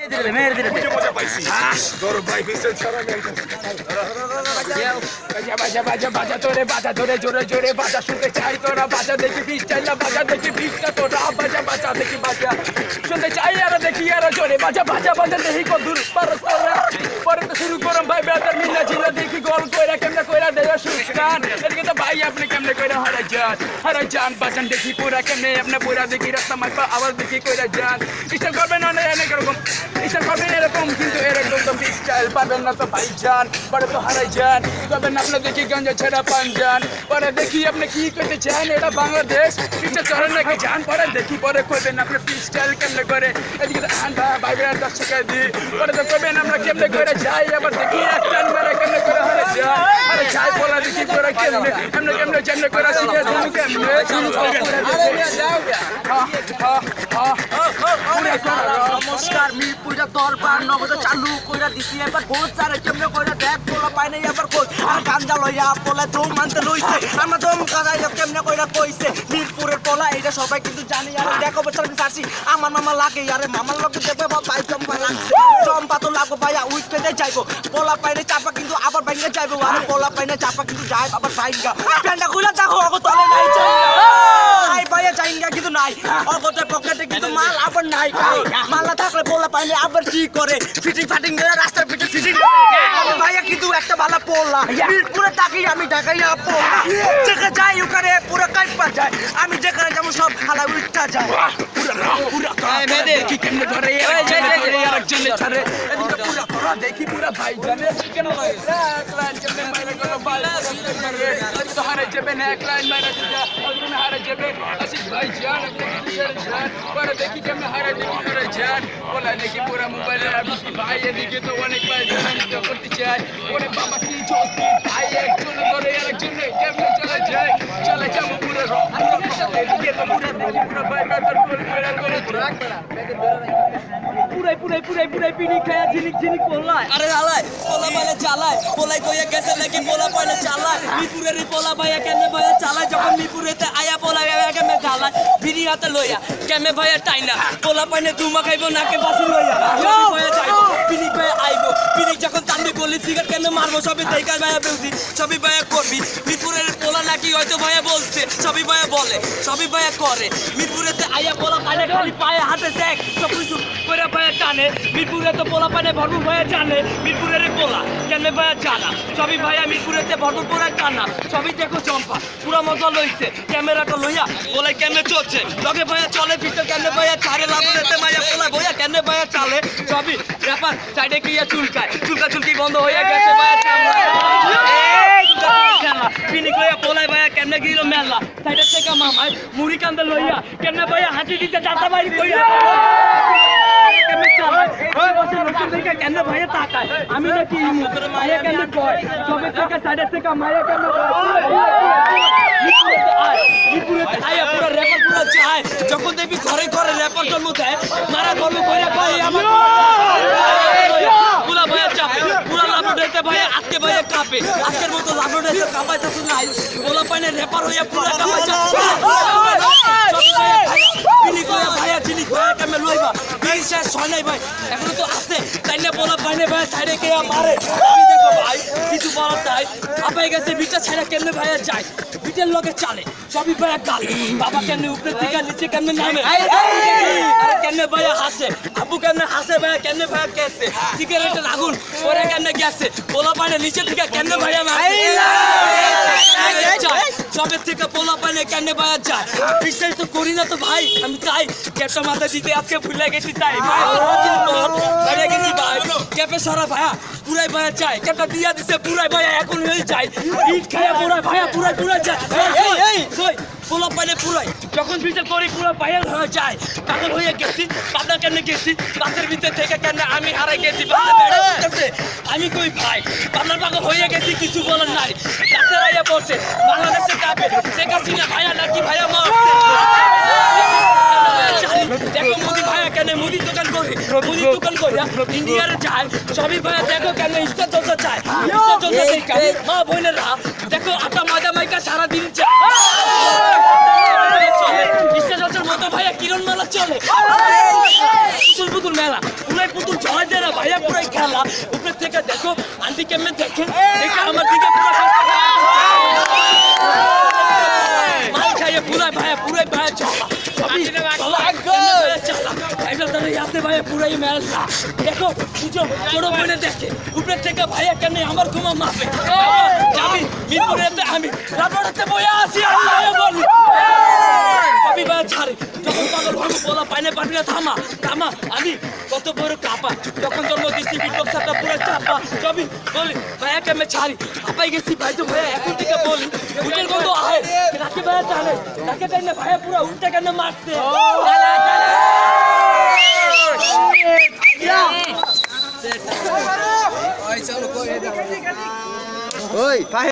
मुझे मजा पाइसी তোর ভাই পিস্টল ছাড়া নেই বাজা তোরে জোরে জোরে বাজা শুনতে চাই তোরা বাজা দেখি পিস্টল না বাজা দেখি পিস্টল তোরা বাজা দেখি বাজা শুনতে চাই আর দেখি আর জোরে বাজা দেখি কত দূর পারস তোরা পরে তো শুরু করম ভাই ব্রাদার মিনা ছিল দেখি গোল কইরা কেমনে কইরা দেয়া সুস্কান এদিকে তো ভাই আপনি কেমনে কইরা হারা জান বাজান দেখি পুরা কেমনে আপনি পুরা দেখি রাস্তা মাইপা আওয়াজ দেখি কইরা জান স্টাইল করবেন না অনেক রকম স্টাইল করবেন এরকম কিন্তু এরকম তো স্টাইল পাবেন না তো ভাই জান পরে তো হারাই যান করবেন আপনি দেখি গঞ্জা ছেড়া পান যান পরে দেখি আপনি কি করতে চান এটা বাংলাদেশ পিছে চড়েন নাকি জান পরে দেখি পরে করবেন আপনি স্টাইল কেমনে করে এদিকে তো আন ভাই ভাই দর্শক দি পরে তো করবেন আমরা কেমনে করে যাই আবার দেখি একটা মেরে কেমনে করে হারাই যাই বলা দেখি করে কেমনে কেমনে করে শিখে দিলু কেমনে নমস্কার মিরপুরা দরবার নগদ চালু কইরা দিছি এবার বহুত সারা কেমনে কইরা দেখ পোলা পাই নাই এবার কই আর গাঞ্জা লইয়া পোলা দম মানতে লইছে আমরা দম কাগাই কেমনে কইরা কইছে মিরপুরের পোলা এটা সবাই কিন্তু জানি আর দেখো বছর আমি সারছি আমার মামা লাগে আরে মামার লগে দেখবে ভাই চম্পা লাগছে চম্পা তো লাগো ভাইয়া উইকেটে যাইবো পোলা পাইনে চাপা কিন্তু আবার বাইঙ্গা যাইবো আর পোলা পাইনে চাপা কিন্তু যায় আবার বাইঙ্গা প্যান্ডা কইলা দেখো অগো তলে নাই আই ভাইয়া যাইঙ্গা কিন্তু নাই অগোতে পকেটে কিন্তু মাল আবার নাই মালা থাকলে পোলা পাইনে আবার কি করে ফিটিং ফাটিং করে রাস্তার পিছে ফিটিং করে ভাইয়া কিন্তু একটা ভালো পোলা মিরপুরে তাকিয়ে আমি ঢাকাইয়া পোলা যেখানে যাই ওখানে পুরো কাইপা যায় আমি যেখানে যেমন সব খালা উল্টা যায় পুরা দেখি কেমনে ধরে আরেকজনে ছাড়ে এদিকে পুরা দেখি পুরা ভাই জানে কেন এক লাইন কেমনে মাইরে গেল ভাই তো হারে যাবে না এক লাইন মাইরে দিলা আজকে হারে যাবে আসিফ ভাই জান পরে দেখি কেমনে হারে দিবে জান বলা দেখি পুরা মোবাইলে আমি ভাই এদিকে তো অনেক ভাই জানেন তো করতে চাই ওরে বাবা কি জোস্তি ভাই একজন ধরে আরেকজনে কেমনে চলে যাবো পুরো এদিকে তো পুরা দেখি পুরা ভাই ব্রাদার পুরাই পিনি খায়া ঝিনিক পোলাই আরে আলাই পোলা বাইলে চালায় পোলাই কইয়া গেছে নাকি পোলা বাইলে চালায় মিরপুরের পোলা বাইয়া কেমনে বাইয়া চালায় যখন মিরপুরেতে আয়া পোলা বাইয়া কেমনে চালায় বিড়ি হাতে লইয়া কেমনে বাইয়া টাইনা পোলা পাইনে দুমা খাইবো নাকে বাসি লইয়া বাইয়া যাইবো পিনি বাইয়া আইবো পিনি যখন টানবে গলি সিগারেট কেমনে মারবো সবই দেখার বাইয়া বেউছি সবই বাইয়া করবি মিরপুরের পোলা নাকি হয়তো বাইয়া বলছে সবই বাইয়া বলে সবই বাইয়া করে মিরপুরেতে আয়া পোলা পাইনে খালি পায়ে হাতে দেখ সব কিছু কইরা বাইয়া টানে মিরপুরে তো পোলা পাইনে ভরপুর ভাইয়া জানে মিরপুরের পোলা কেমনে ভাইয়া জানা সবই ভাইয়া মিরপুরেতে ভরপুর পোলা টানা সবই দেখো চম্পা পুরা মজা লইছে ক্যামেরাটা লইয়া পোলাই কেমনে চলছে লগে ভাইয়া চলে ভিতর কেমনে ভাইয়া ছাড়ে লাভতে মাইয়া পোলা বইয়া কেমনে ভাইয়া চালে সবই ব্যাপার সাইডে গিয়া চুলকি বন্ধ হয়ে গেছে ভাইয়া পিনিক লইয়া পোলাই ভাইয়া কেমনে গিল মেলা সাইডে থেকে মামাই মুড়ি কান্দে লইয়া কেমনে ভাইয়া হাঁটি দিতে যাতা বাইরে কইয়া কেমনে চালায় কেমনে ভাইয়া তাকায় আমি নাকি মায়া কেমনে কয় সবে থেকে সাইডের থেকে মায়া কেমনে আয়া পুরো রেপার পুরো চায় যখন দেখবি ঘরে ঘরে রেপার জন্ম দেয় মারা গর্ব করে ভাই আমার পুরা ভাইয়া চাপে পুরা লাভডেতে ভাইয়া আজকে ভাইয়া কাঁপে আজকের মতো লাভডেতে কাঁপাইতেছ নাই বলা পাইনে রেপার হইয়া পুরা কাঁপাই ভাইয়া জিনিস ভাইয়া কেমনে লইবা শেষ হয় নাই ভাই এখনো তো আছে তাই না বলা পাইনে ভাই সাইডে কে মারে আমি দেখো ভাই কিছু বলার তাই আপাই গেছে বিটা ছাড়া কেমনে ভাইয়া যায় বিটের লগে চালে সবই ভাইয়া গাল বাবা কেমনে উপরে থেকে নিচে কেমনে নামে আর কেমনে ভাইয়া হাসে আব্বু কেমনে হাসে ভাইয়া কেমনে ভাইয়া কেসে সিগারেটের আগুন ওরে কেমনে গেছে বলা পাইনে নিচে থেকে কেমনে ভাইয়া সবের থেকে পোলা পাইনে কেমনে ভাইয়া যায় বিশ্বাস তো করি না তো ভাই আমি চাই ক্যাপটা মাথা দিতে আজকে ভুলে গেছি তাই ভাই গেছি ভাই ক্যাপে সরা ভাইয়া পুরাই ভাইয়া চাই ক্যাপটা দিয়া দিছে পুরাই ভাইয়া এখন হয়ে যায় ইট খাইয়া পুরাই ভাইয়া পুরাই যায় পোলা পাইনে পুরাই যখন বিচার করি পুরো ভাইয়া হয়ে যায় পাগল হয়ে গেছি পাবনা কেমনে গেছি বাসের ভিতর থেকে কেমনে আমি হারাই গেছি আমি কই ভাই পাবনার পাগল হয়ে গেছি কিছু বলার নাই ডাক্তার আইয়া বলছে বাংলাদেশে কাঁপে শেখ হাসিনা ভাইয়া নাকি ভাইয়া দেখো মোদি ভাইয়া কেন মুদি দোকান করে মুদি দোকান করে ইন্ডিয়ার যায় সবই ভাইয়া দেখো কেন ইস্টার চলতে চায় ইস্টার চলতে দেখা মা বোনেরা দেখো আটা ময়দা মাইকা সারাদিন যায় ইস্টার চলছে মতো ভাইয়া কিরণ মেলা চলে পুতুল মেলা পুরাই পুতুল ভাইয়া পুরাই খেলা উপরে থেকে দেখো আন্টি কেমনে দেখে দেখে আমার দিকে পুরো মাল খাইয়ে পুরাই ভাইয়া চলা সবই চলা ভাইয়া তাহলে ইয়াতে ভাইয়া পুরাই মেলা দেখো বুঝো ছোট বোনে দেখে উপরে থেকে ভাইয়া কেন আমার ঘুমা মাপে আমি মিরপুরেতে আমি রাততে বইয়া আছি আমি ভাইয়া বলি কবি ভাইয়া ছাড়ে যখন পাগল ভাবো বলা পাইনে পাবি না থামা আমি কত বড় কাপা যখন জন্ম দিচ্ছি বিপ্লব সাটা পুরো চাপা কবি বলি ভাইয়াকে আমি ছাড়ি আপাই গেছি ভাই তো ভাইয়া এখন থেকে বলি উঠের কত আহে রাখে ভাইয়া চালে রাখে তাই না ভাইয়া পুরো উল্টা কেন মারছে ওই